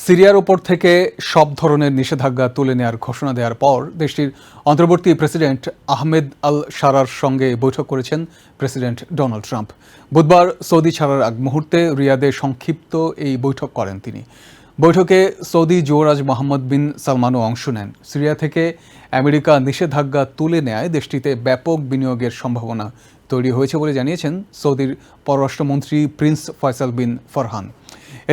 সিরিয়ার ওপর থেকে সব ধরনের নিষেধাজ্ঞা তুলে নেওয়ার ঘোষণা দেওয়ার পর দেশটির অন্তর্বর্তী প্রেসিডেন্ট আহমেদ আল শারার সঙ্গে বৈঠক করেছেন প্রেসিডেন্ট ডোনাল্ড ট্রাম্প। বুধবার সৌদি ছাড়ার আগ মুহূর্তে রিয়াদে সংক্ষিপ্ত এই বৈঠক করেন তিনি। বৈঠকে সৌদি যুবরাজ মোহাম্মদ বিন সালমানও অংশ নেন। সিরিয়া থেকে আমেরিকা নিষেধাজ্ঞা তুলে নেয় দেশটিতে ব্যাপক বিনিয়োগের সম্ভাবনা তৈরি হয়েছে বলে জানিয়েছেন সৌদির পররাষ্ট্রমন্ত্রী প্রিন্স ফয়সাল বিন ফরহান।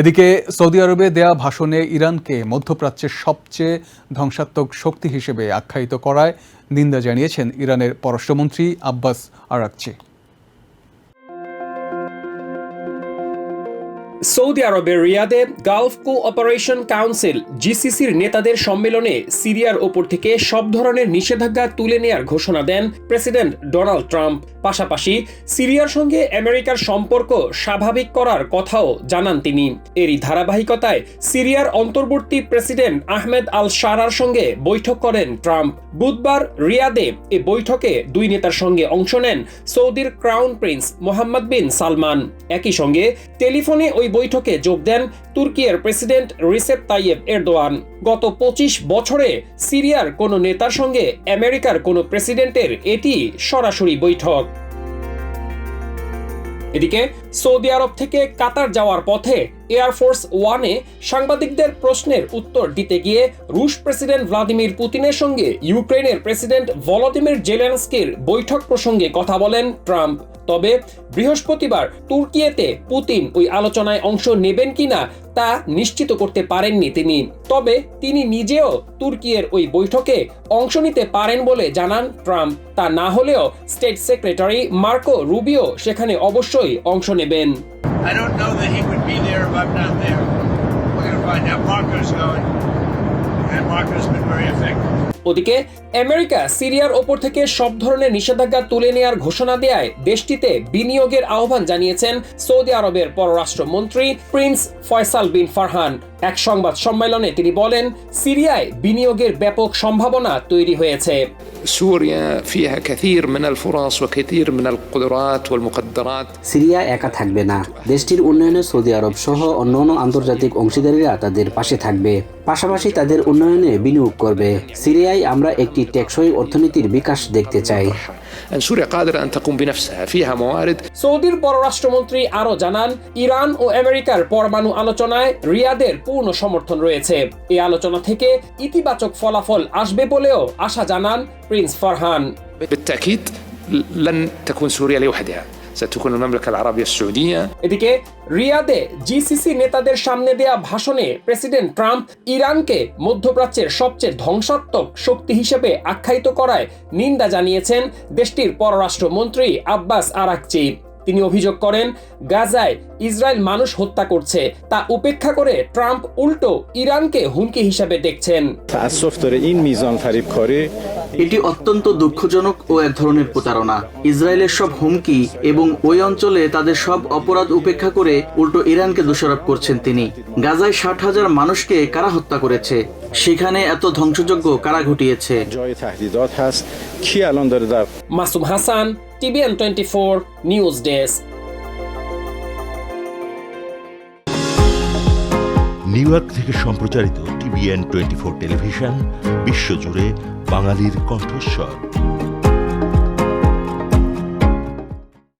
এদিকে সৌদি আরবে দেয়া ভাষণে ইরানকে মধ্যপ্রাচ্যের সবচেয়ে ধ্বংসাত্মক শক্তি হিসেবে আখ্যায়িত করায় নিন্দা জানিয়েছেন ইরানের পররাষ্ট্রমন্ত্রী আব্বাস আরাকচি। সৌদি আরবের রিয়াদে গালফ কোঅপারেশন কাউন্সিল জিসিসির নেতাদের সম্মেলনে সিরিয়ার ওপর থেকে সব ধরনের নিষেধাজ্ঞা তুলে নেয়ার ঘোষণা দেন প্রেসিডেন্ট ডোনাল্ড ট্রাম্প। পাশাপাশি সিরিয়ার সঙ্গে আমেরিকার সম্পর্ক স্বাভাবিক করার কথাও জানান তিনি। এরই ধারাবাহিকতায় সিরিয়ার অন্তর্বর্তী প্রেসিডেন্ট আহমেদ আল শারার সঙ্গে বৈঠক করেন ট্রাম্প। বুধবার রিয়াদে এ বৈঠকে দুই নেতার সঙ্গে অংশ নেন সৌদির ক্রাউন প্রিন্স মোহাম্মদ বিন সালমান। একই সঙ্গে টেলিফোনে ওই বৈঠকে যোগ দেন তুর্কির প্রেসিডেন্ট রিসেপ তাইয়েব এরদোয়ান। গত 25 বছরে সিরিয়ার কোনো নেতার সঙ্গে আমেরিকার কোনো প্রেসিডেন্টের এটি সরাসরি বৈঠক। এদিকে সৌদি আরব থেকে কাতার যাওয়ার পথে এয়ারফোর্স ওয়ানে সাংবাদিকদের প্রশ্নের উত্তর দিতে গিয়ে রুশ প্রেসিডেন্ট ভ্লাদিমির পুতিনের সঙ্গে ইউক্রেনের প্রেসিডেন্ট ভলোদিমির জেলেনস্কির বৈঠক প্রসঙ্গে কথা বলেন ট্রাম্প। তবে বৃহস্পতিবার তুর্কিয়েতে পুতিন ওই আলোচনায় অংশ নেবেন কিনা তা নিশ্চিত করতে পারেননি তিনি। তবে তিনি নিজেও তুর্কিয়ের ওই বৈঠকে অংশ নিতে পারেন বলে জানান ট্রাম্প। তা না হলেও স্টেট সেক্রেটারি মার্কো রুবিও সেখানে অবশ্যই অংশ নেবেন। I don't know that he would be there if I'm not there. We're going to find out. Marco's going, and Marco's been very effective. ওদিকে আমেরিকা সিরিয়ার ওপর থেকে সব ধরনের নিষেধাজ্ঞা তুলে নেওয়ার ঘোষণা দেয়ায় দেশটিতে বিনিয়োগের আহ্বান জানিয়েছেন সৌদি আরবের পররাষ্ট্রমন্ত্রী প্রিন্স ফয়সাল বিন ফরহান। এক সংবাদ সম্মেলনে তিনি বলেন, সিরিয়ায় বিনিয়োগের ব্যাপক সম্ভাবনা তৈরি হয়েছে। سوريا فيها كثير من الفرص وكثير من القدرات والمقدرات. সিরিয়া একা থাকবে না। দেশটির উন্নয়নে সৌদি আরব সহ অন্যান্য আন্তর্জাতিক অংশীদারেরা তাদের পাশে থাকবে, পাশাপাশি তাদের উন্নয়নে বিনিয়োগ করবে। সিরিয়ায় আমরা একটি টেকসই অর্থনীতির বিকাশ দেখতে চাই। سوريا قادرة أن تقوم بنفسها فيها موارد. সৌদির পররাষ্ট্রমন্ত্রী আরও জানান, ইরান ও আমেরিকার পরমাণু আলোচনায় রিয়াদের পূর্ণ সমর্থন রয়েছে। এই আলোচনা থেকে ইতিবাচক ফলাফল আসবে বলেও আশা জানান প্রিন্স ফরহান। بالتأكيد لن تكون سوريا لوحدها، ستكون المملكة العربية السعودية. এদিকে রিয়াদে জিসিসি নেতাদের সামনে দেয়া ভাষণে প্রেসিডেন্ট ট্রাম্প ইরানকে মধ্যপ্রাচ্যের সবচেয়ে ধ্বংসাত্মক শক্তি হিসেবে আখ্যায়িত করায় নিন্দা জানিয়েছেন দেশটির পররাষ্ট্রমন্ত্রী আব্বাস আরাকচি। তিনি অভিযোগ করেন, গাজায় ইসরায়েল মানুষ হত্যা করছে, তা উপেক্ষা করে ট্রাম্প উল্টো ইরানকে হুমকি হিসেবে দেখছেন। এটি অত্যন্ত দুঃখজনক ও এক ধরনের প্রতারণা। ইসরায়েলের সব হুমকি এবং ওই অঞ্চলে তাদের সব অপরাধ উপেক্ষা করে উল্টো ইরানকে দোষারোপ করছেন তিনি। গাজায় 60,000 মানুষকে কারা হত্যা করেছে? সেখানে এত ধ্বংসযজ্ঞ কারা ঘটিয়েছে? Masum Hasan, TVN 24 news desk. New York থেকে সম্প্রচারিত TVN 24 টেলিভিশন বিশ্বজুড়ে বাঙালির কণ্ঠস্বর।